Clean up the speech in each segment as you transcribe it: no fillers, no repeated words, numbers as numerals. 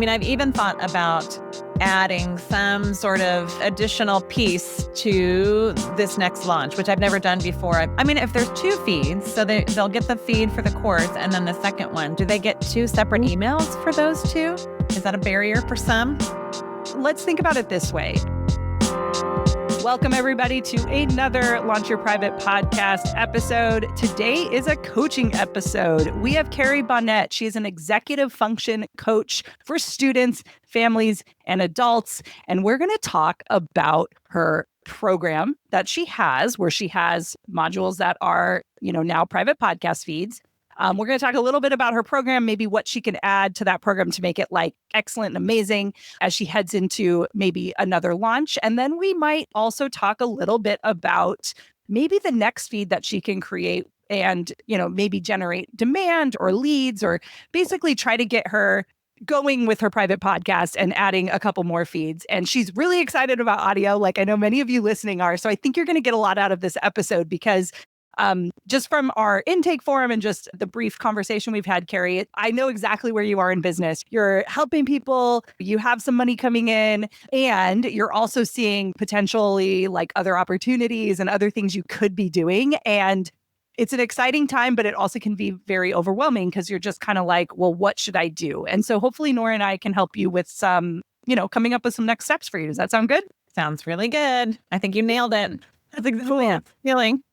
mean, I've even thought about adding some sort of additional piece to this next launch, which I've never done before. I mean, if there's 2 feeds, so they'll get the feed for the course and then the second one, do they get 2 separate emails for those 2? Is that a barrier for some? Let's think about it this way. Welcome, everybody, to another Launch Your Private podcast episode. Today is a coaching episode. We have Carrie Bonnett. She is an executive function coach for students, families, and adults. And we're going to talk about her program that she has, where she has modules that are, now private podcast feeds. We're going to talk a little bit about her program, maybe what she can add to that program to make it excellent and amazing as she heads into maybe another launch. And then we might also talk a little bit about maybe the next feed that she can create and, maybe generate demand or leads, or basically try to get her going with her private podcast and adding a couple more feeds. And she's really excited about audio, like I know many of you listening are. So I think you're going to get a lot out of this episode because just from our intake form and just the brief conversation we've had, Carrie, I know exactly where you are in business. You're helping people, you have some money coming in, and you're also seeing potentially other opportunities and other things you could be doing. And it's an exciting time, but it also can be very overwhelming because you're just kind of well, what should I do? And so hopefully Nora and I can help you with some, coming up with some next steps for you. Does that sound good? Sounds really good. I think you nailed it. That's exactly what I'm feeling.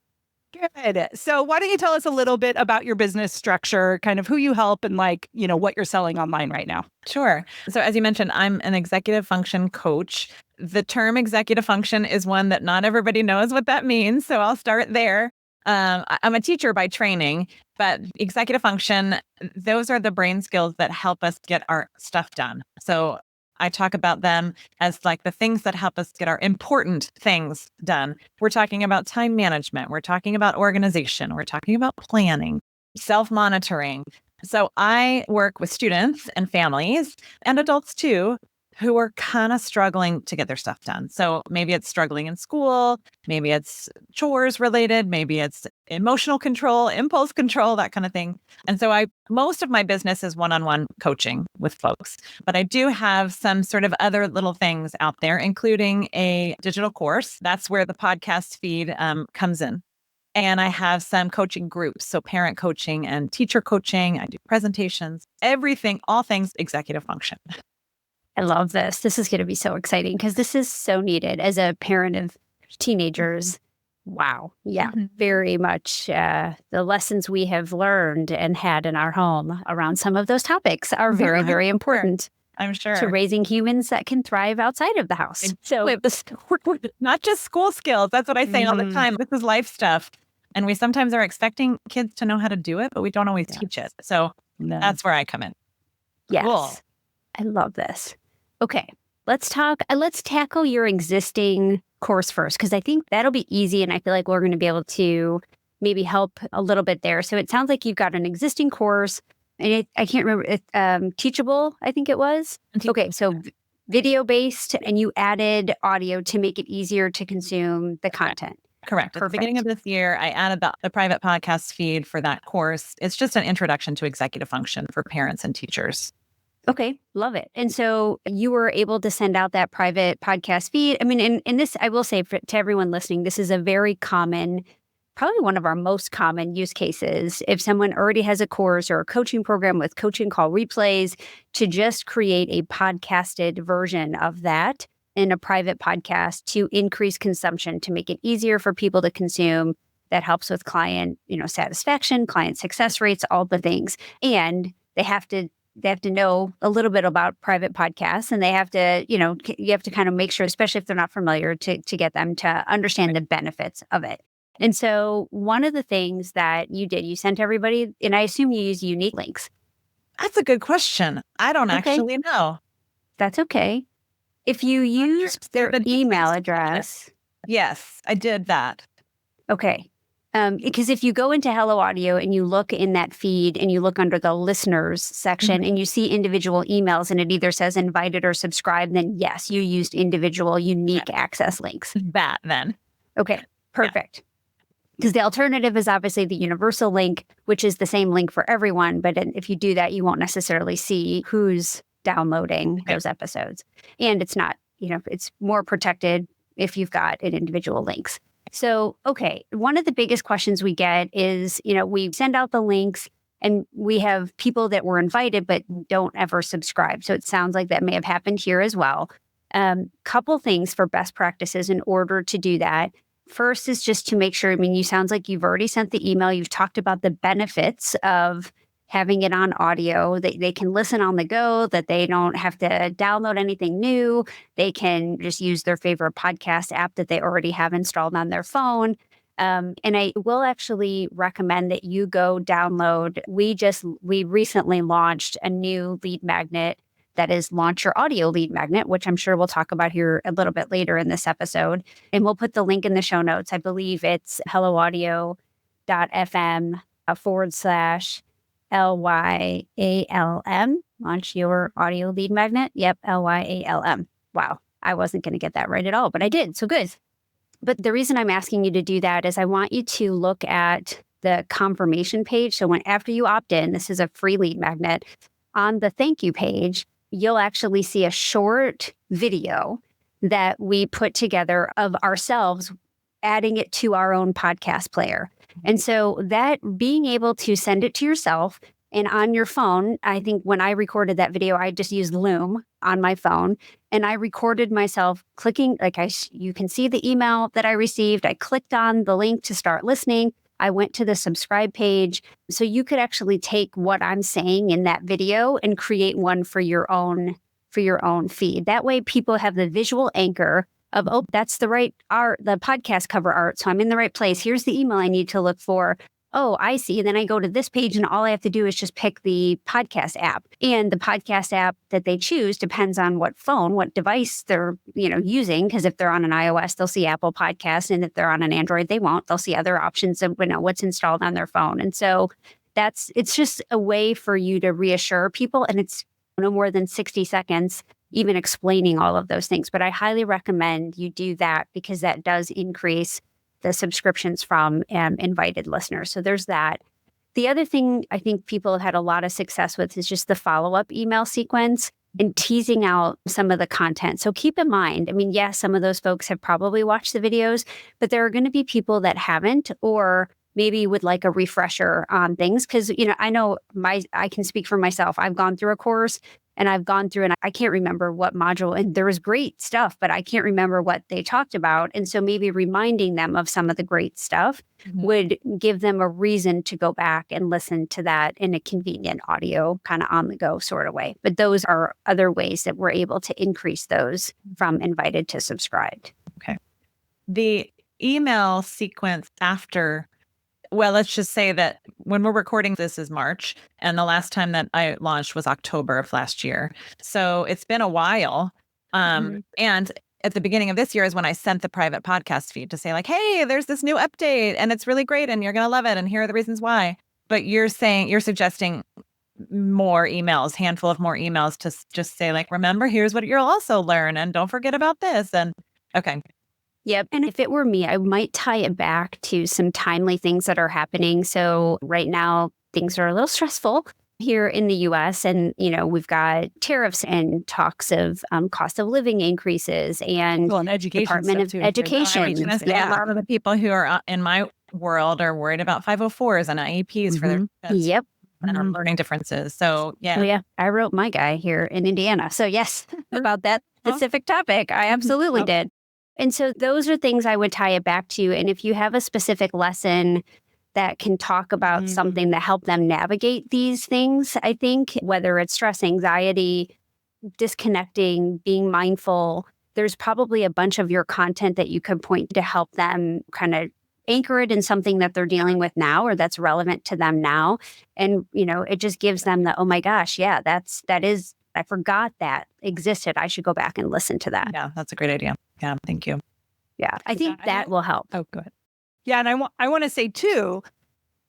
Good. So why don't you tell us a little bit about your business structure, kind of who you help and what you're selling online right now? Sure. So as you mentioned, I'm an executive function coach. The term executive function is one that not everybody knows what that means. So I'll start there. I'm a teacher by training, but executive function, those are the brain skills that help us get our stuff done. So I talk about them as the things that help us get our important things done. We're talking about time management. We're talking about organization. We're talking about planning, self-monitoring. So I work with students and families and adults too, who are kind of struggling to get their stuff done. So maybe it's struggling in school, maybe it's chores related, maybe it's emotional control, impulse control, that kind of thing. And so most of my business is one-on-one coaching with folks, but I do have some sort of other little things out there, including a digital course. That's where the podcast feed comes in. And I have some coaching groups, so parent coaching and teacher coaching. I do presentations, everything, all things executive function. I love this. This is going to be so exciting because this is so needed as a parent of teenagers. Mm-hmm. Wow. Yeah, very much. The lessons we have learned and had in our home around some of those topics are very, very important. I'm sure. To raising humans that can thrive outside of the house. So not just school skills. That's what I say all the time. This is life stuff. And we sometimes are expecting kids to know how to do it, but we don't always teach it. So that's where I come in. Yes. Cool. I love this. Okay, let's tackle your existing course first, because I think that'll be easy. And I feel like we're going to be able to maybe help a little bit there. So it sounds like you've got an existing course, and I can't remember, Teachable, I think it was. Okay, so video-based, and you added audio to make it easier to consume the content. Correct. At the beginning of this year, I added the private podcast feed for that course. It's just an introduction to executive function for parents and teachers. Okay, love it. And so you were able to send out that private podcast feed. I mean, and this, I will say to everyone listening, this is a very common, probably one of our most common use cases. If someone already has a course or a coaching program with coaching call replays, to just create a podcasted version of that in a private podcast to increase consumption, to make it easier for people to consume. That helps with client, satisfaction, client success rates, all the things. And they have to know a little bit about private podcasts, and they have to, you have to kind of make sure, especially if they're not familiar, to get them to understand the benefits of it. And so one of the things that you did, you sent everybody, and I assume you use unique links. That's a good question. I don't actually know. That's okay. If you use their email address. Yes, I did that. Okay. Because if you go into Hello Audio and you look in that feed and you look under the listeners section and you see individual emails and it either says invited or subscribed, then yes, you used individual unique access links. That then. Okay, perfect. Because the alternative is obviously the universal link, which is the same link for everyone. But if you do that, you won't necessarily see who's downloading those episodes. And it's not, it's more protected if you've got an individual links. So, okay, one of the biggest questions we get is, we send out the links and we have people that were invited but don't ever subscribe. So it sounds like that may have happened here as well. Couple things for best practices in order to do that. First is just to make sure, you sounds like you've already sent the email. You've talked about the benefits of having it on audio. They can listen on the go, that they don't have to download anything new. They can just use their favorite podcast app that they already have installed on their phone. And I will actually recommend that you go download. We recently launched a new lead magnet that is Launch Your Audio Lead Magnet, which I'm sure we'll talk about here a little bit later in this episode. And we'll put the link in the show notes. I believe it's helloaudio.fm/LYALM, Launch Your Audio Lead Magnet. Yep, LYALM. Wow, I wasn't going to get that right at all, but I did. So good. But the reason I'm asking you to do that is I want you to look at the confirmation page. So after you opt in, this is a free lead magnet. On the thank you page, you'll actually see a short video that we put together of ourselves adding it to our own podcast player. And so that being able to send it to yourself and on your phone, I think when I recorded that video, I just used Loom on my phone and I recorded myself clicking, you can see the email that I received. I clicked on the link to start listening. I went to the subscribe page. So you could actually take what I'm saying in that video and create one for your own feed. That way people have the visual anchor of, oh, that's the right art, the podcast cover art. So I'm in the right place. Here's the email I need to look for. Oh, I see. And then I go to this page and all I have to do is just pick the podcast app. And the podcast app that they choose depends on what phone, what device they're, using. Because if they're on an iOS, they'll see Apple Podcasts. And if they're on an Android, they won't. They'll see other options of what's installed on their phone. And so it's just a way for you to reassure people. And it's no more than 60 seconds, even explaining all of those things. But I highly recommend you do that because that does increase the subscriptions from invited listeners. So there's that. The other thing I think people have had a lot of success with is just the follow-up email sequence and teasing out some of the content. So keep in mind, yes, some of those folks have probably watched the videos, but there are going to be people that haven't or maybe would like a refresher on things. Because, I know I can speak for myself. I've gone through a course and I've gone through and I can't remember what module, and there was great stuff, but I can't remember what they talked about. And so maybe reminding them of some of the great stuff would give them a reason to go back and listen to that in a convenient audio, kind of on the go sort of way. But those are other ways that we're able to increase those from invited to subscribed. Okay. The email sequence after, well, let's just say that when we're recording, this is March, and the last time that I launched was October of last year. So it's been a while. And at the beginning of this year is when I sent the private podcast feed to say like, hey, there's this new update and it's really great and you're going to love it. And here are the reasons why. But you're suggesting more emails, handful of more emails to just say like, remember, here's what you'll also learn. And don't forget about this. And okay. Yep. And if it were me, I might tie it back to some timely things that are happening. So right now, things are a little stressful here in the U.S. And, we've got tariffs and talks of cost of living increases and education Department of Education. A lot of the people who are in my world are worried about 504s and IEPs for their kids. Yep. And our learning differences. So, yeah. Oh, yeah. I wrote my guy here in Indiana. So, yes, about that specific topic. I absolutely did. And so those are things I would tie it back to. And if you have a specific lesson that can talk about something that help them navigate these things, I think, whether it's stress, anxiety, disconnecting, being mindful, there's probably a bunch of your content that you could point to help them kind of anchor it in something that they're dealing with now or that's relevant to them now. And, it just gives them the, oh my gosh, yeah, I forgot that existed. I should go back and listen to that. Yeah, that's a great idea. Yeah, thank you. Yeah, I think that will help. Oh, good. Yeah, and I want to say too,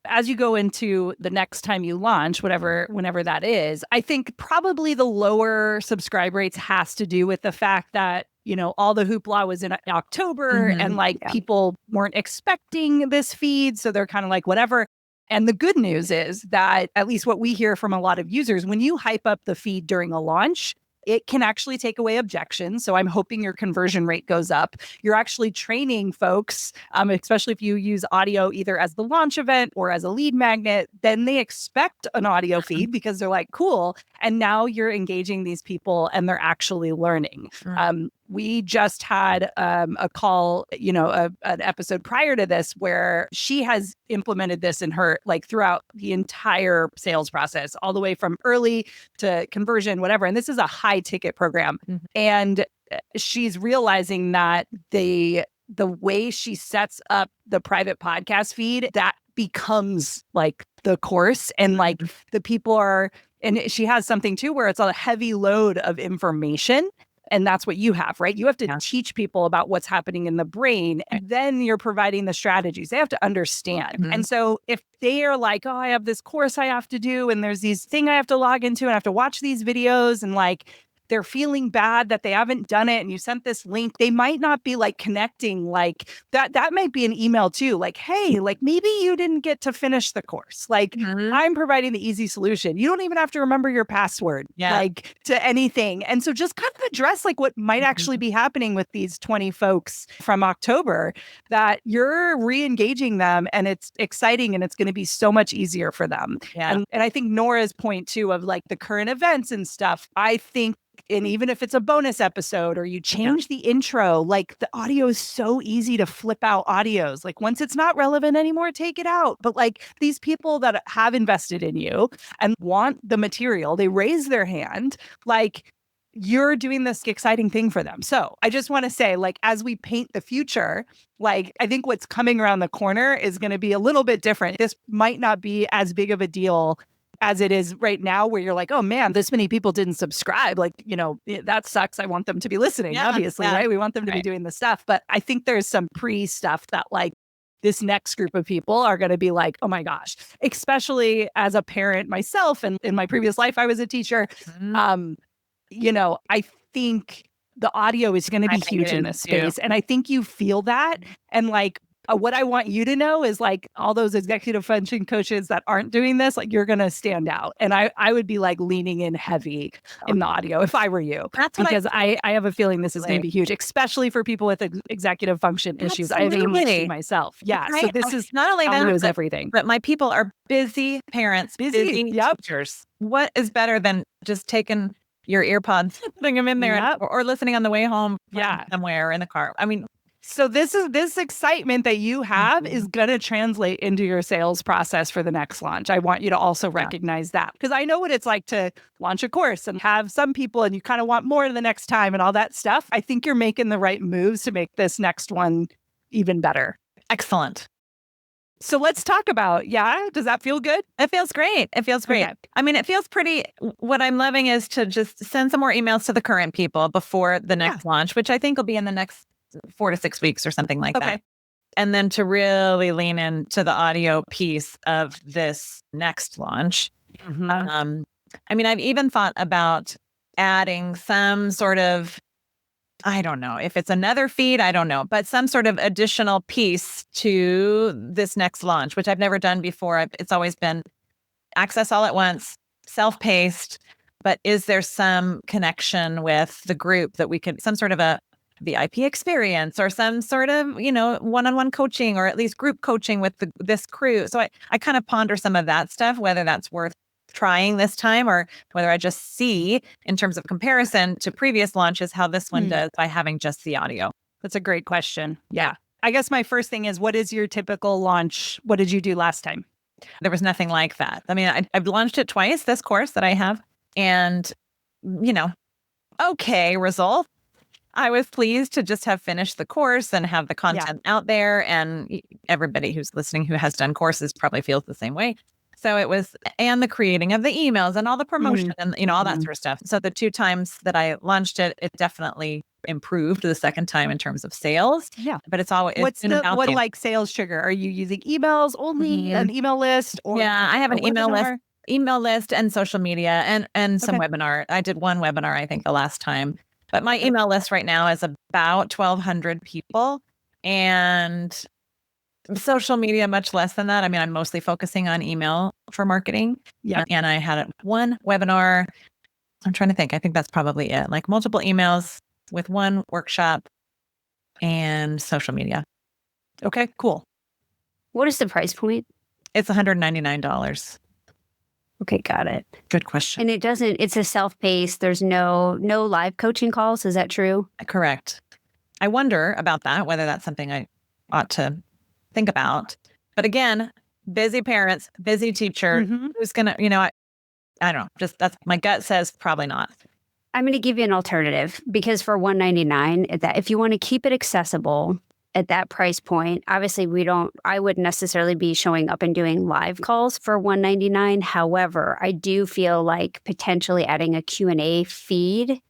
as you go into the next time you launch, whenever that is, I think probably the lower subscribe rates has to do with the fact that, all the hoopla was in October and people weren't expecting this feed. So they're kind of like, whatever. And the good news is that, at least what we hear from a lot of users, when you hype up the feed during a launch, it can actually take away objections. So I'm hoping your conversion rate goes up. You're actually training folks, especially if you use audio either as the launch event or as a lead magnet, then they expect an audio feed because they're like, cool. And now you're engaging these people and they're actually learning. We just had a call, an episode prior to this where she has implemented this in her, like throughout the entire sales process, all the way from early to conversion, whatever. And this is a high ticket program. And she's realizing that the way she sets up the private podcast feed, that becomes like the course, and like the people are, and she has something too where it's a heavy load of information. And that's what you have, right? You have to teach people about what's happening in the brain. And then you're providing the strategies. They have to understand. And so if they are like, oh, I have this course I have to do, and there's these thing I have to log into, and I have to watch these videos, and like they're feeling bad that they haven't done it, and you sent this link, they might not be like connecting like that. That might be an email too. Like, hey, like maybe you didn't get to finish the course. Like I'm providing the easy solution. You don't even have to remember your password, like to anything. And so just kind of address like what might actually be happening with these 20 folks from October, that you're re-engaging them and it's exciting and it's going to be so much easier for them. And I think Nora's point too of like the current events and stuff, I think, and even if it's a bonus episode or you change the intro, like the audio is so easy to flip out audios. Like once it's not relevant anymore, take it out. But like these people that have invested in you and want the material, they raise their hand, like you're doing this exciting thing for them. So I just want to say, like, as we paint the future, like I think what's coming around the corner is going to be a little bit different. This might not be as big of a deal as it is right now, where you're like, oh man, this many people didn't subscribe. Like, that sucks. I want them to be listening, obviously, right? We want them to be doing the stuff. But I think there's some pre-stuff that like this next group of people are going to be like, oh my gosh, especially as a parent myself. And in my previous life, I was a teacher. I think the audio is going to be huge in this space. And I think you feel that. And like, what I want you to know is like all those executive function coaches that aren't doing this, like you're going to stand out. And I would be like leaning in heavy in the audio if I were you. That's because I have a feeling this is going to be huge, especially for people with executive function issues. I have ADHD myself. Yeah. Right. So this is not only that, is everything. But my people are busy parents, busy teachers. What is better than just taking your earpods, putting them in there or listening on the way home somewhere in the car? I mean, so this excitement that you have is going to translate into your sales process for the next launch. I want you to also recognize that, because I know what it's like to launch a course and have some people and you kind of want more the next time and all that stuff. I think you're making the right moves to make this next one even better. Excellent. So let's talk about, does that feel good? It feels great. It feels great. Okay. I mean, it feels pretty, what I'm loving is to just send some more emails to the current people before the next launch, which I think will be in the next 4 to 6 weeks or something like that. And then to really lean into the audio piece of this next launch. I mean, I've even thought about adding some sort of, I don't know if it's another feed, I don't know, but some sort of additional piece to this next launch, which I've never done before. It's always been access all at once, self-paced, but is there some connection with the group that we could, some sort of a VIP experience or some sort of, one-on-one coaching or at least group coaching with this crew. So I kind of ponder some of that stuff, whether that's worth trying this time or whether I just see in terms of comparison to previous launches, how this one does by having just the audio. That's a great question. Yeah. I guess my first thing is, what is your typical launch? What did you do last time? There was nothing like that. I mean, I've launched it twice, this course that I have, and, okay result. I was pleased to just have finished the course and have the content out there. And everybody who's listening who has done courses probably feels the same way. So it was, and the creating of the emails and all the promotion and, all that sort of stuff. So the 2 times that I launched it, it definitely improved the second time in terms of sales. Yeah. But it's always, what like sales trigger? Are you using emails only, an email list? Or I have an email list and social media and some webinar. I did one webinar, I think the last time. But my email list right now is about 1,200 people. And Social media, much less than that. I mean, I'm mostly focusing on email for marketing. Yeah. And I had one webinar. I'm trying to think. I think that's probably it. Like multiple emails with one workshop and social media. Okay, cool. What is the price point? It's $199. Okay, got it. Good question. And it's a self-paced. There's no live coaching calls. Is that true? Correct. I wonder about that, whether that's something I ought to think about. But again, busy parents, busy teacher, who's going to, I don't know, just that's my gut says probably not. I'm going to give you an alternative because for $199, that if you want to keep it accessible at that price point, obviously I wouldn't necessarily be showing up and doing live calls for $199. However, I do feel like potentially adding a Q&A feed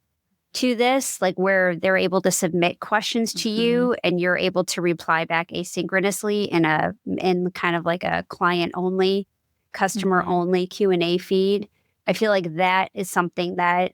to this, like where they're able to submit questions to you and you're able to reply back asynchronously in kind of like a client only, customer only Q&A feed. I feel like that is something that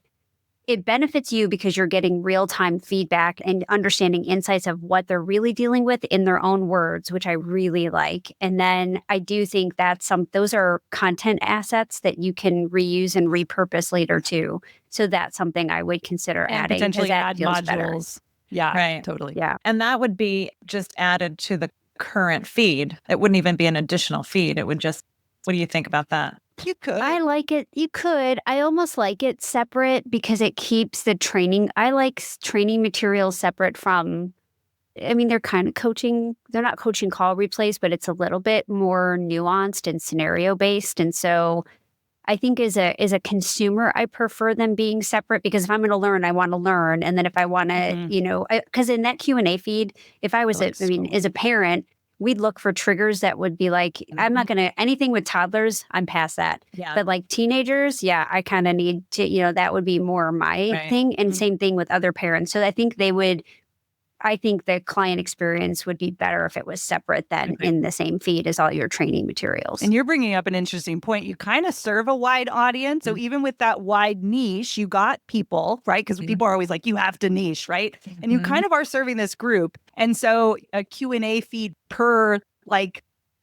it benefits you because you're getting real-time feedback and understanding insights of what they're really dealing with in their own words, which I really like. And then I do think that those are content assets that you can reuse and repurpose later too. So that's something I would consider adding. Potentially add modules. Better. Yeah, right. Totally. Yeah. And that would be just added to the current feed. It wouldn't even be an additional feed. It would just, what do you think about that? You could. I like it. You could. I almost like it separate because it keeps the training. I like training materials separate from, I mean, they're kind of coaching. They're not coaching call replays, but it's a little bit more nuanced and scenario based. And so I think as a consumer, I prefer them being separate because if I'm going to learn, I want to learn. And then if I want to, because in that Q&A feed, if I was, as a parent, we'd look for triggers that would be like, I'm not going to, anything with toddlers, I'm past that. Yeah. But like teenagers, yeah, I kind of need to, that would be more my thing. And same thing with other parents. So I think I think the client experience would be better if it was separate than in the same feed as all your training materials. And you're bringing up an interesting point. You kind of serve a wide audience. So even with that wide niche, you got people, right? Because people are always like, you have to niche, right? And you kind of are serving this group. And so a Q&A feed per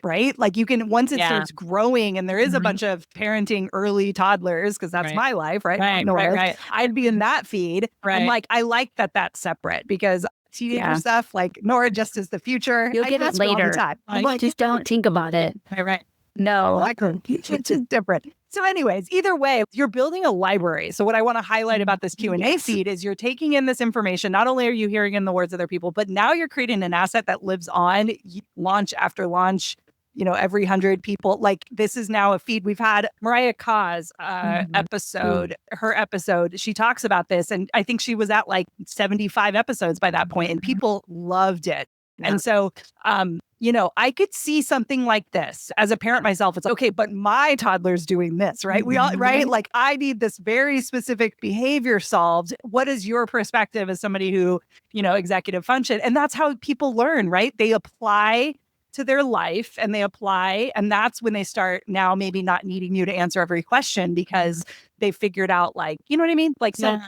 right? Like you can, once it starts growing and there is a bunch of parenting early toddlers, because that's my life, right? Right. I'd be in that feed. Right. And like, I like that that's separate because teenager stuff, like Nora just is the future. You'll get it later. All the time. I'm like, just don't think about it. Right. No. It's just different. So anyways, either way, you're building a library. So what I want to highlight about this Q&A feed is you're taking in this information. Not only are you hearing in the words of other people, but now you're creating an asset that lives on launch after launch, every 100 people. Like this is now a feed. We've had Mariah Kaw's episode, her episode. She talks about this. And I think she was at like 75 episodes by that point and people loved it. Yeah. And so, I could see something like this as a parent myself. It's okay, but my toddler's doing this, right? We all, right? Like I need this very specific behavior solved. What is your perspective as somebody who, executive function? And that's how people learn, right? They apply to their life and and that's when they start now maybe not needing you to answer every question because they figured out like, you know what I mean? Like, so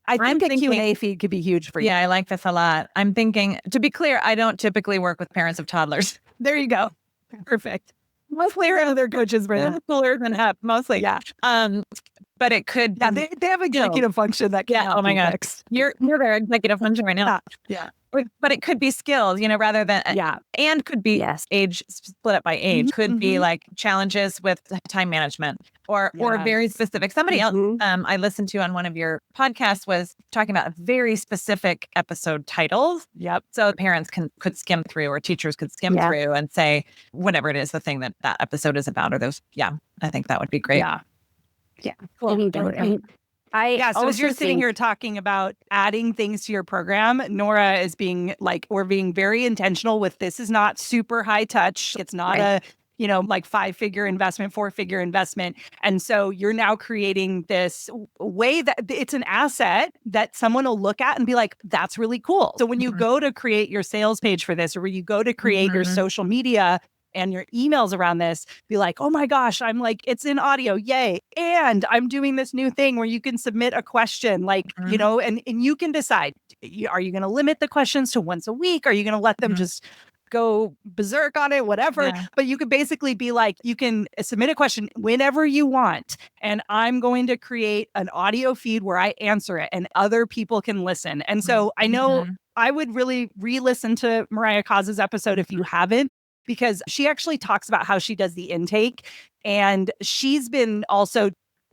I think a Q&A feed could be huge for you. Yeah, I like this a lot. I'm thinking, to be clear, I don't typically work with parents of toddlers. There you go. Perfect. Mostly around other coaches, cooler than up, mostly. Yeah. But it could. Yeah, they have executive function that can. Oh my God. You're their executive function right now. Yeah. But it could be skills, rather than, and could be age, split up by age, could be like challenges with time management or very specific. Somebody else I listened to on one of your podcasts was talking about very specific episode titles. Yep. So parents could skim through or teachers could skim through and say, whatever it is, the thing that episode is about or those. Yeah, I think that would be great. Yeah. Yeah. Cool. So as you're sitting here talking about adding things to your program, Nora is being like, we're being very intentional with this is not super high touch. It's not a, like 5-figure investment, 4-figure investment. And so you're now creating this way that it's an asset that someone will look at and be like, that's really cool. So when you go to create your sales page for this, or when you go to create your social media and your emails around this, be like, oh my gosh, I'm like, it's in audio, yay. And I'm doing this new thing where you can submit a question, like, and you can decide, are you going to limit the questions to once a week? Are you going to let them just go berserk on it, whatever. Yeah. But you could basically be like, you can submit a question whenever you want. And I'm going to create an audio feed where I answer it and other people can listen. And so I know I would really re-listen to Mariah Caz's episode if you haven't, because she actually talks about how she does the intake. And she's been also,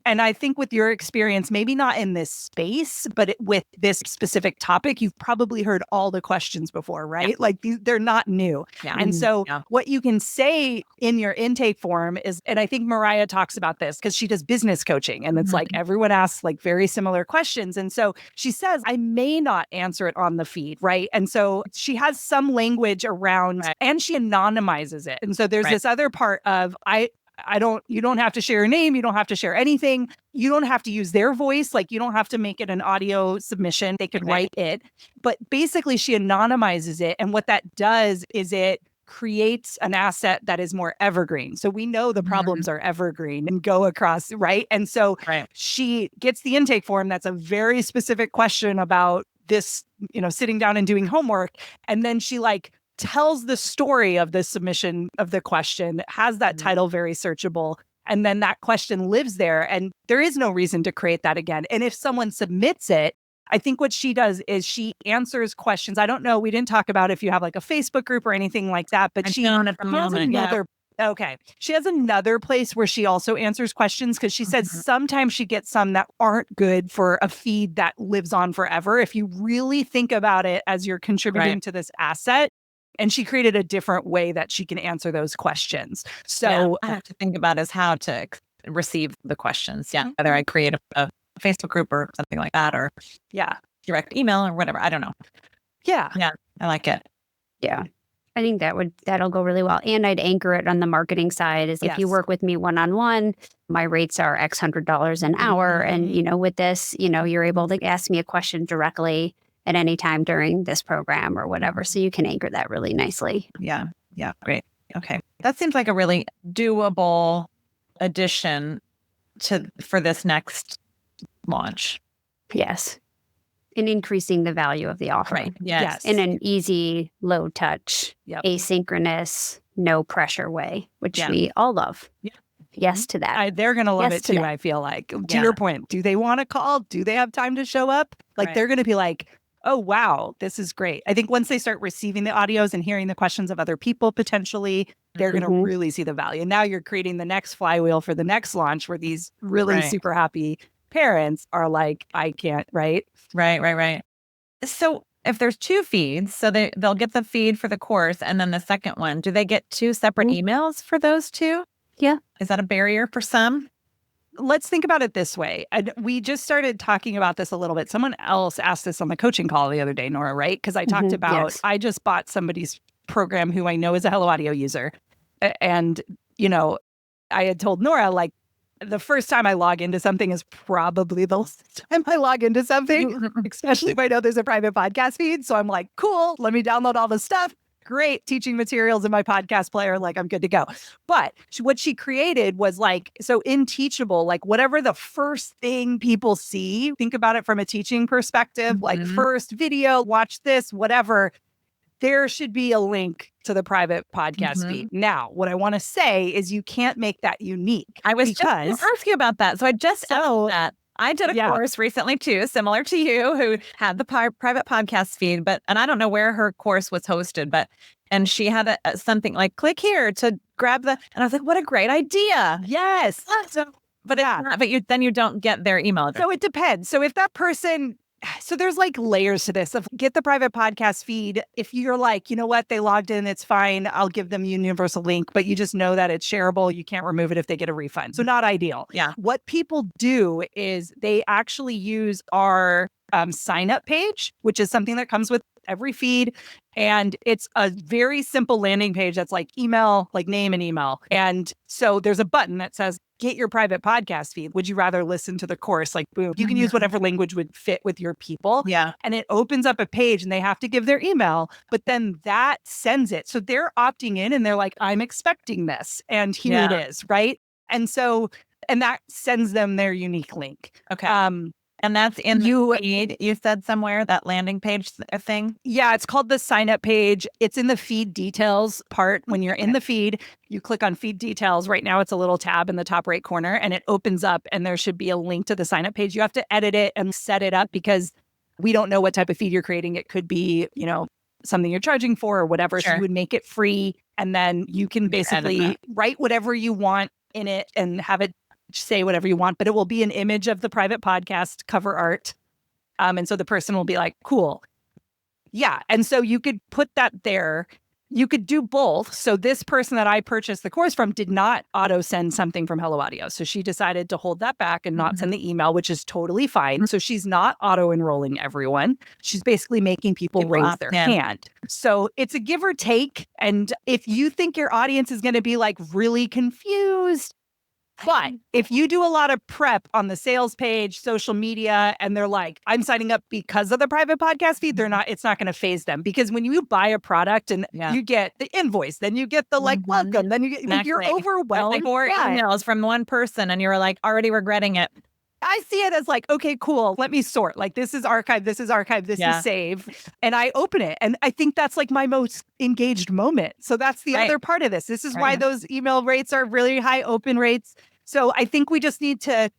and I think with your experience, maybe not in this space, but with this specific topic, you've probably heard all the questions before, right? Yeah. Like they're not new. Yeah. And so what you can say in your intake form is, and I think Mariah talks about this because she does business coaching and it's like everyone asks like very similar questions. And so she says, I may not answer it on the feed, right? And so she has some language around and she anonymizes it. And so there's this other part of, you don't have to share your name. You don't have to share anything. You don't have to use their voice. Like you don't have to make it an audio submission. They could write it. But basically she anonymizes it. And what that does is it creates an asset that is more evergreen. So we know the problems are evergreen and go across, right? And so she gets the intake form. That's a very specific question about this, sitting down and doing homework. And then she tells the story of the submission of the question, has that title very searchable, and then that question lives there. And there is no reason to create that again. And if someone submits it, I think what she does is she answers questions. I don't know. We didn't talk about if you have like a Facebook group or anything like that, but she has another. Okay. She has another place where she also answers questions because she says sometimes she gets some that aren't good for a feed that lives on forever. If you really think about it as you're contributing to this asset. And she created a different way that she can answer those questions. So I have to think about is how to receive the questions. Yeah. Whether I create a Facebook group or something like that, or direct email or whatever. I don't know. Yeah. Yeah. I like it. Yeah. I think that'll go really well. And I'd anchor it on the marketing side is if you work with me one-on-one, my rates are X $100 an hour. And, with this, you're able to ask me a question directly at any time during this program or whatever. So you can anchor that really nicely. Yeah. Yeah. Great. Okay. That seems like a really doable addition for this next launch. Yes. And increasing the value of the offer. Right. Yes. In an easy, low touch, asynchronous, no pressure way, which we all love. Yeah. Yes to that. They're going to love it too, I feel like. To your point, do they want to call? Do they have time to show up? They're going to be like, oh, wow, this is great. I think once they start receiving the audios and hearing the questions of other people, potentially, they're going to really see the value. And now you're creating the next flywheel for the next launch where these really super happy parents are like, I can't, right? Right. So if there's two feeds, so they'll get the feed for the course and then the second one, do they get two separate emails for those two? Yeah. Is that a barrier for some? Let's think about it this way. And we just started talking about this a little bit. Someone else asked this on the coaching call the other day, Nora, right? Because I talked about, I just bought somebody's program who I know is a Hello Audio user. And, I had told Nora, the first time I log into something is probably the last time I log into something, especially if I know there's a private podcast feed. So I'm like, cool, let me download all the stuff. Great teaching materials in my podcast player. I'm good to go. But what she created was so in Teachable, whatever the first thing people see, think about it from a teaching perspective, first video, watch this, whatever, there should be a link to the private podcast feed. Now, what I want to say is you can't make that unique. I was just going to ask you about that. So I just asked that. I did a course recently too, similar to you, who had the private podcast feed, and I don't know where her course was hosted, and she had something like click here to grab and I was like, what a great idea. Yes. But it's not, then you don't get their email address. So it depends. So if that person, so there's layers to this of get the private podcast feed. If you're you know what, they logged in, it's fine. I'll give them a universal link, but you just know that it's shareable. You can't remove it if they get a refund. So not ideal. Yeah. What people do is they actually use our sign up page, which is something that comes with every feed. And it's a very simple landing page that's email, name and email. And so there's a button that says, get your private podcast feed. Would you rather listen to the course? Boom. You can use whatever language would fit with your people. Yeah. And it opens up a page and they have to give their email, but then that sends it. So they're opting in and they're like, I'm expecting this. And here it is. Right. And so, and that sends them their unique link. Okay. And that's in the feed, you said somewhere, that landing page thing? Yeah, it's called the sign up page. It's in the feed details part. When you're in the feed, you click on feed details. Right now, it's a little tab in the top right corner and it opens up and there should be a link to the sign up page. You have to edit it and set it up because we don't know what type of feed you're creating. It could be, something you're charging for or whatever. Sure. So you would make it free and then you can basically write whatever you want in it and have it say whatever you want, but it will be an image of the private podcast cover art. And so the person will be like, cool. Yeah. And so you could put that there. You could do both. So this person that I purchased the course from did not auto send something from Hello Audio. So she decided to hold that back and not send the email, which is totally fine. So she's not auto enrolling everyone. She's basically making people raise their hand. So it's a give or take. And if you think your audience is going to be like really confused, but if you do a lot of prep on the sales page, social media, and they're like, I'm signing up because of the private podcast feed, it's not going to phase them. Because when you buy a product and you get the invoice, then you get the welcome, then you get, you're overwhelmed. Like 4 emails from one person and you're like already regretting it. I see it as like, okay, cool. Let me sort. Like, this is archive, this is archive, this is save. And I open it. And I think that's like my most engaged moment. So that's the other part of this. This is why those email rates are really high open rates. So I think we just need to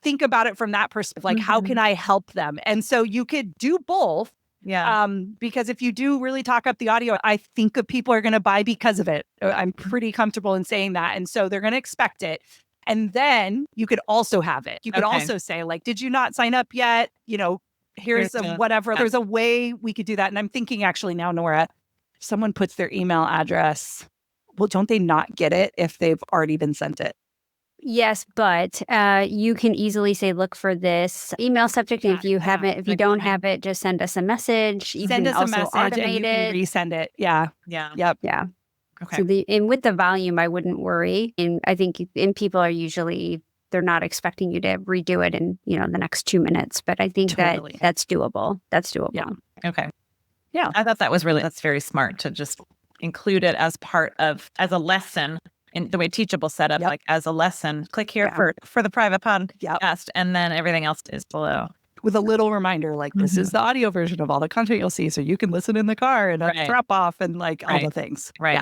think about it from that perspective. Like, how can I help them? And so you could do both. Yeah. Because if you do really talk up the audio, I think people are going to buy because of it. I'm pretty comfortable in saying that. And so they're going to expect it. And then you could also have it. You could also say, like, did you not sign up yet? Here's whatever. There's a way we could do that. And I'm thinking actually now, Nora, if someone puts their email address, well, don't they not get it if they've already been sent it? Yes, but you can easily say, look for this email subject. And if you haven't, if you don't have it, just send us a message. You send can us also a message automate and you can resend it. Yeah. Yeah. Yep. Yeah. Okay. So and with the volume, I wouldn't worry. And I think people are usually, they're not expecting you to redo it in, the next 2 minutes. But I think that's doable. That's doable. Yeah. Okay. Yeah. I thought that's very smart to just include it as part of, as a lesson in the way Teachable set up, like as a lesson. Click here for the private podcast, and then everything else is below. With a little reminder, like this is the audio version of all the content you'll see, so you can listen in the car and drop off and like all the things. Right.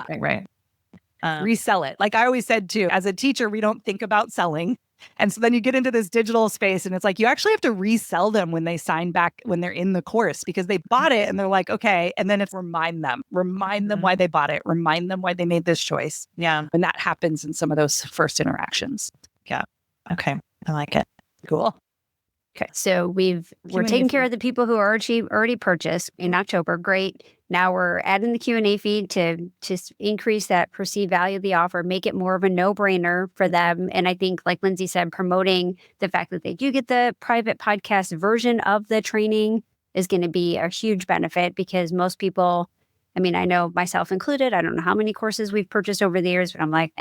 Resell it. Like I always said too, as a teacher, we don't think about selling. And so then you get into this digital space and it's like, you actually have to resell them when they sign back, when they're in the course, because they bought it and they're like, okay. And then it's remind them why they bought it, remind them why they made this choice. Yeah. And that happens in some of those first interactions. Yeah. Okay. I like it. Cool. Okay. So we're taking care of the people who already purchased in October. Great. Now we're adding the Q&A feed to increase that perceived value of the offer, make it more of a no-brainer for them. And I think, like Lindsay said, promoting the fact that they do get the private podcast version of the training is going to be a huge benefit because most people, I mean, I know myself included, I don't know how many courses we've purchased over the years, but I'm like,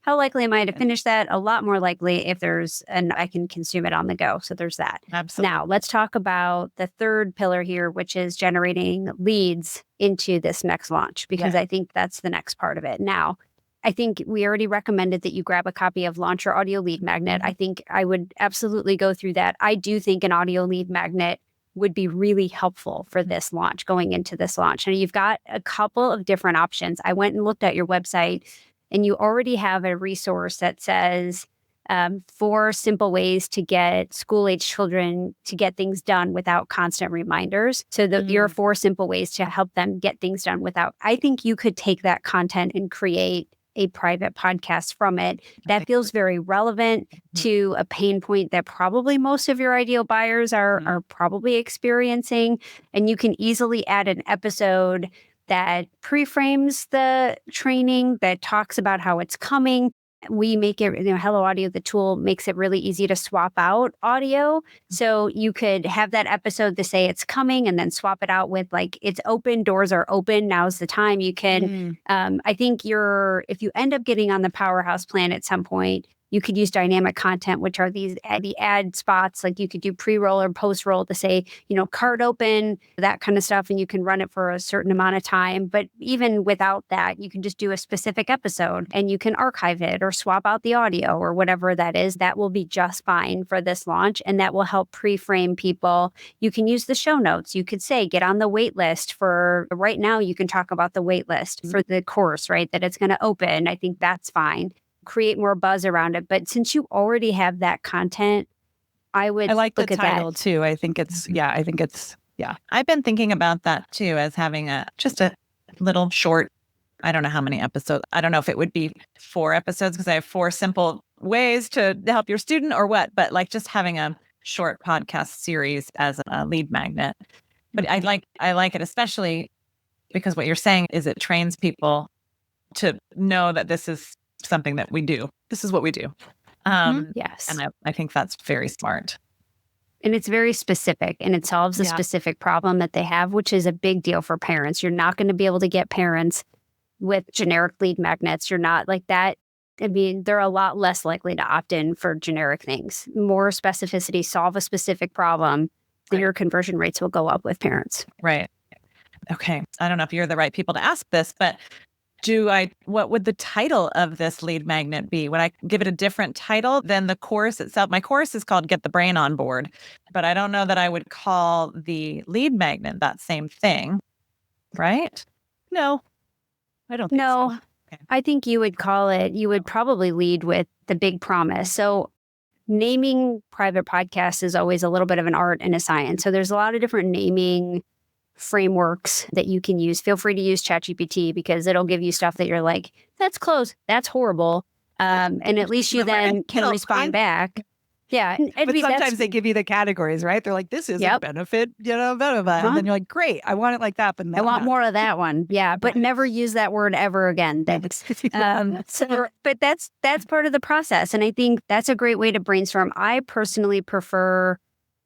how likely am I to finish that? A lot more likely if I can consume it on the go. So there's that. Absolutely. Now let's talk about the third pillar here, which is generating leads into this next launch, because I think that's the next part of it. Now, I think we already recommended that you grab a copy of Launch Your Audio Lead Magnet. I think I would absolutely go through that. I do think an audio lead magnet would be really helpful for this launch, going into this launch. And you've got a couple of different options. I went and looked at your website, and you already have a resource that says 4 simple ways to get school-age children to get things done without constant reminders. So your 4 simple ways to help them get things done without. I think you could take that content and create a private podcast from it that feels very relevant to a pain point that probably most of your ideal buyers are probably experiencing. And you can easily add an episode that pre-frames the training, that talks about how it's coming. We make it, Hello Audio, the tool makes it really easy to swap out audio. So you could have that episode to say it's coming and then swap it out with like, it's open, doors are open, now's the time. You can, I think if you end up getting on the Powerhouse plan at some point, You could use dynamic content, which are the ad spots. Like you could do pre-roll or post-roll to say, card open, that kind of stuff. And you can run it for a certain amount of time. But even without that, you can just do a specific episode and you can archive it or swap out the audio or whatever that is. That will be just fine for this launch. And that will help pre-frame people. You can use the show notes. You could say, get on the wait list for right now. You can talk about the wait list for the course, right? That it's going to open. I think that's fine. Create more buzz around it. But since you already have that content, I like the look at title that. too. I think it's. I've been thinking about that too, as having just a little short, I don't know how many episodes. I don't know if it would be 4 episodes because I have 4 simple ways to help your student or what, but like just having a short podcast series as a lead magnet. But I like it, especially because what you're saying is it trains people to know that this is something that we do. This is what we do. Yes. And I think that's very smart. And it's very specific and it solves a specific problem that they have, which is a big deal for parents. You're not going to be able to get parents with generic lead magnets. You're not like that. I mean, they're a lot less likely to opt in for generic things. More specificity, solve a specific problem, then your conversion rates will go up with parents. Right. Okay. I don't know if you're the right people to ask this, but what would the title of this lead magnet be? Would I give it a different title than the course itself? My course is called Get the Brain on Board, but I don't know that I would call the lead magnet that same thing, right? No, I don't think No, so. Okay. I think you would probably lead with the big promise. So naming private podcasts is always a little bit of an art and a science. So there's a lot of different naming frameworks that you can use. Feel free to use ChatGPT because it'll give you stuff that you're like, that's close, that's horrible. And at least you then can respond back. Yeah. But sometimes they give you the categories, right? They're like, this is a benefit, blah, blah, blah. And then you're like, great, I want it like that. But I want more of that one. Yeah. But never use that word ever again. But that's part of the process. And I think that's a great way to brainstorm. I personally prefer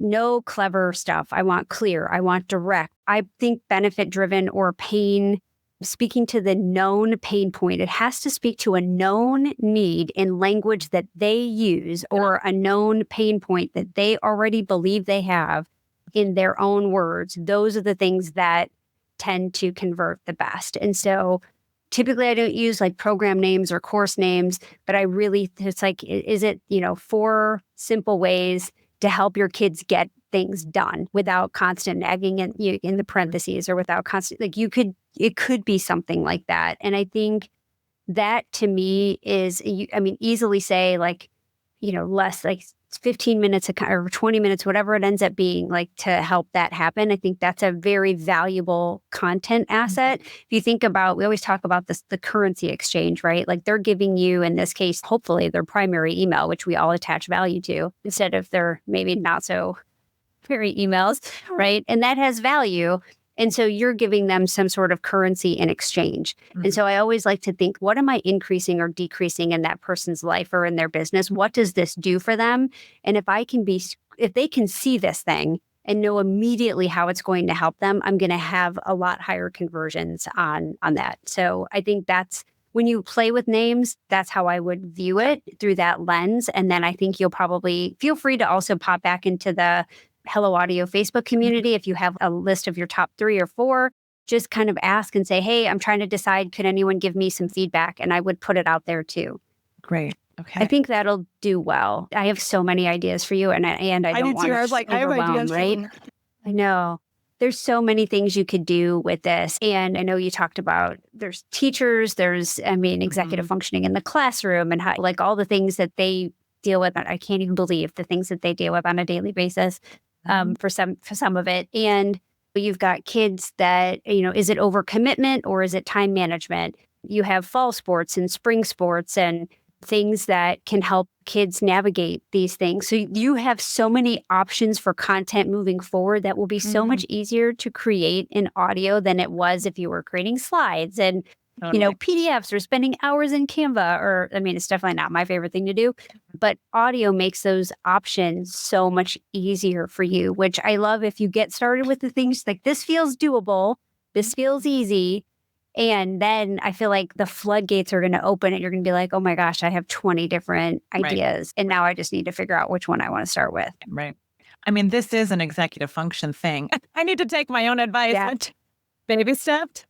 no clever stuff. I want clear. I want direct. I think benefit driven or pain, speaking to the known pain point. It has to speak to a known need in language that they use or a known pain point that they already believe they have in their own words. Those are the things that tend to convert the best. And so typically I don't use like program names or course names, but it's like, is it, 4 simple ways to help your kids get things done without constant nagging in the parentheses or without constant, it could be something like that. And I think that to me is, easily say less like 15 minutes or 20 minutes, whatever it ends up being like to help that happen. I think that's a very valuable content asset. If you think about, we always talk about the currency exchange, right? Like they're giving you, in this case, hopefully their primary email, which we all attach value to, instead of their maybe not so very emails, right? And that has value. And so you're giving them some sort of currency in exchange. Mm-hmm. And so I always like to think, what am I increasing or decreasing in that person's life or in their business? What does this do for them? And if they can see this thing and know immediately how it's going to help them, I'm going to have a lot higher conversions on that. So I think that's, when you play with names, that's how I would view it, through that lens. And then I think you'll probably feel free to also pop back into the Hello Audio Facebook community. If you have a list of your top 3 or 4, just kind of ask and say, hey, I'm trying to decide, could anyone give me some feedback? And I would put it out there too. Great. Okay. I think that'll do well. I have so many ideas for you, and I don't want to I was like, I have ideas, right? I know. There's so many things you could do with this. And I know you talked about, there's teachers, there's, executive functioning in the classroom, and how, like, all the things that they deal with. I can't even believe the things that they deal with on a daily basis. For some of it. And you've got kids that, is it overcommitment or is it time management? You have fall sports and spring sports and things that can help kids navigate these things. So you have so many options for content moving forward that will be so much easier to create in audio than it was if you were creating slides and PDFs or spending hours in Canva, it's definitely not my favorite thing to do, but audio makes those options so much easier for you, which I love. If you get started with the things like, this feels doable, this feels easy, And then I feel like the floodgates are going to open and you're going to be like, oh my gosh, I have 20 different ideas. And now I just need to figure out which one I want to start with. Right. I mean, this is an executive function thing. I need to take my own advice. Yeah. Baby steps,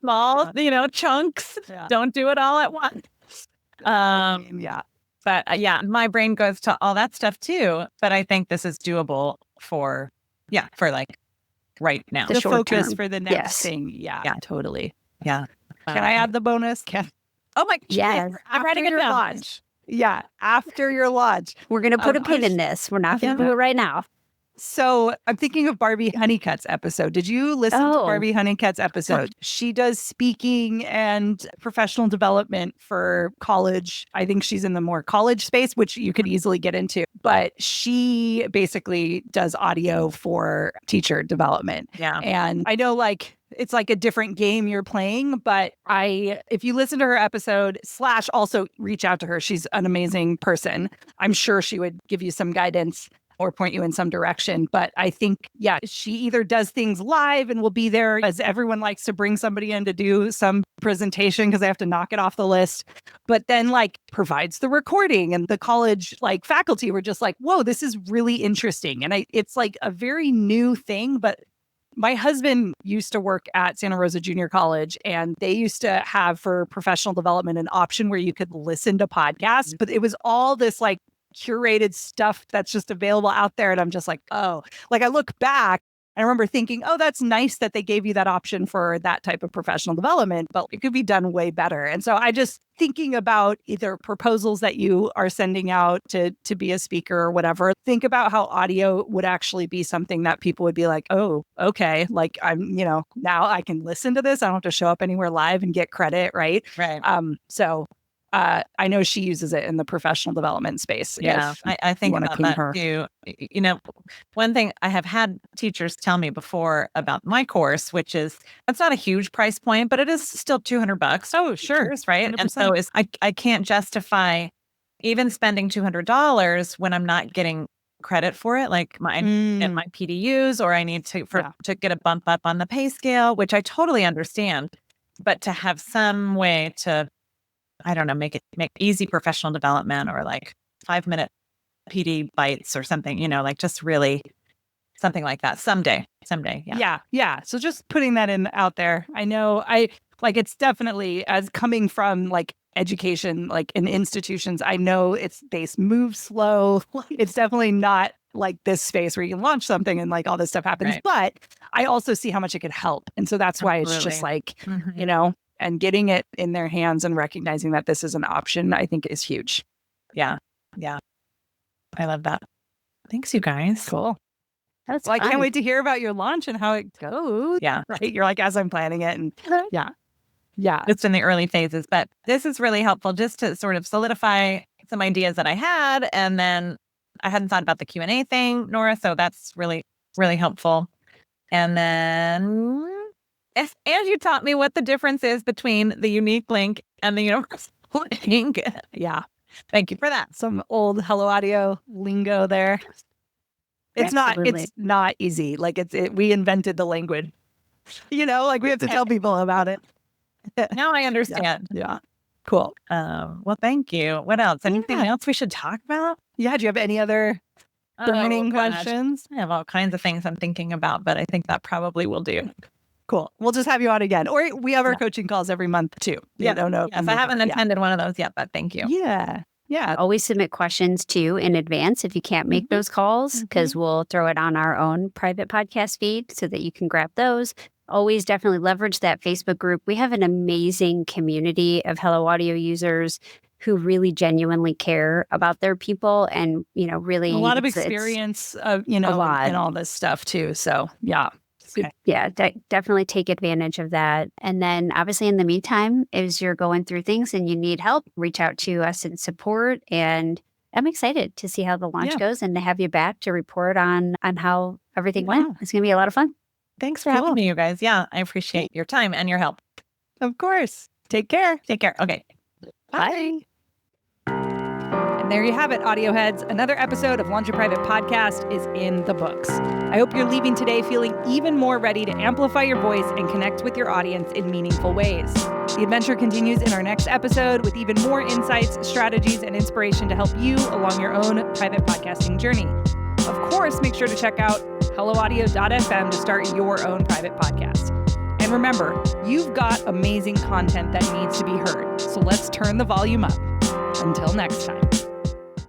small, chunks. Yeah. Don't do it all at once. But my brain goes to all that stuff too. But I think this is doable for like right now. The The short focus term. for the next Yes. thing. Yeah, totally. Yeah. Can I add the bonus? Oh my Yes. I'm writing it After your down. launch. Yeah, after your launch. We're going to put a pin in this. We're not going to do it right now. So I'm thinking of Barbie Honeycutt's episode. Did you listen to Barbie Honeycutt's episode? She does speaking and professional development for college. I think she's in the more college space, which you could easily get into. But she basically does audio for teacher development. Yeah. And I know it's like a different game you're playing, but if you listen to her episode / also reach out to her, she's an amazing person. I'm sure she would give you some guidance or point you in some direction. But I think, she either does things live and will be there as everyone likes to bring somebody in to do some presentation because they have to knock it off the list, but then provides the recording, and the college faculty were just like, whoa, this is really interesting. And it's a very new thing, but my husband used to work at Santa Rosa Junior College, and they used to have for professional development an option where you could listen to podcasts, but it was all this curated stuff that's just available out there. And I'm just like, oh, I look back, I remember thinking, oh, that's nice that they gave you that option for that type of professional development, but it could be done way better. And so I just thinking about either proposals that you are sending out to be a speaker or whatever, think about how audio would actually be something that people would be like, oh, okay, I'm, now I can listen to this. I don't have to show up anywhere live and get credit. Right. So I know she uses it in the professional development space. Yeah, I think about that too. One thing I have had teachers tell me before about my course, which is it's not a huge price point, but it is still $200. Oh, sure. Teachers, right? 100%. And so I can't justify even spending $200 when I'm not getting credit for it, like my PDUs, or I need to get a bump up on the pay scale, which I totally understand. But to have some way to, I don't know, make easy professional development, or 5-minute PD bites or something, just really something like that someday. Yeah. So just putting that out there. I know it's definitely, as coming from education, in institutions, I know they move slow. It's definitely not this space where you can launch something and all this stuff happens. Right. But I also see how much it could help. And so that's why it's just and getting it in their hands and recognizing that this is an option, I think is huge. Yeah. I love that. Thanks, you guys. Cool. That's I can't wait to hear about your launch and how it goes. Yeah. Right. You're as I'm planning it. And yeah. It's in the early phases, but this is really helpful just to sort of solidify some ideas that I had. And then I hadn't thought about the Q&A thing, Nora. So that's really, really helpful. And then and you taught me what the difference is between the unique link and the universal link. Yeah. Thank you for that. Some old Hello Audio lingo there. It's not easy. We invented the language. We have to tell people about it. Now I understand. Yeah. Cool. Well, thank you. What else? Anything else we should talk about? Yeah. Do you have any other burning questions? I have all kinds of things I'm thinking about, but I think that probably will do. Cool. We'll just have you on again. Or we have our coaching calls every month too. Yeah. Yes, I haven't attended one of those yet, but thank you. Yeah. Yeah. Always submit questions too in advance if you can't make those calls, because we'll throw it on our own private podcast feed so that you can grab those. Always definitely leverage that Facebook group. We have an amazing community of Hello Audio users who really genuinely care about their people, and really a lot of experience of in all this stuff too. So yeah. Okay. Yeah, definitely take advantage of that. And then obviously in the meantime, as you're going through things and you need help, reach out to us in support. And I'm excited to see how the launch goes and to have you back to report on how everything went. It's going to be a lot of fun. Thanks for having me, you guys. Yeah, I appreciate your time and your help. Of course. Take care. Okay. Bye. And there you have it, audio heads. Another episode of Launch Your Private Podcast is in the books. I hope you're leaving today feeling even more ready to amplify your voice and connect with your audience in meaningful ways. The adventure continues in our next episode with even more insights, strategies, and inspiration to help you along your own private podcasting journey. Of course, make sure to check out helloaudio.fm to start your own private podcast. And remember, you've got amazing content that needs to be heard. So let's turn the volume up. Until next time.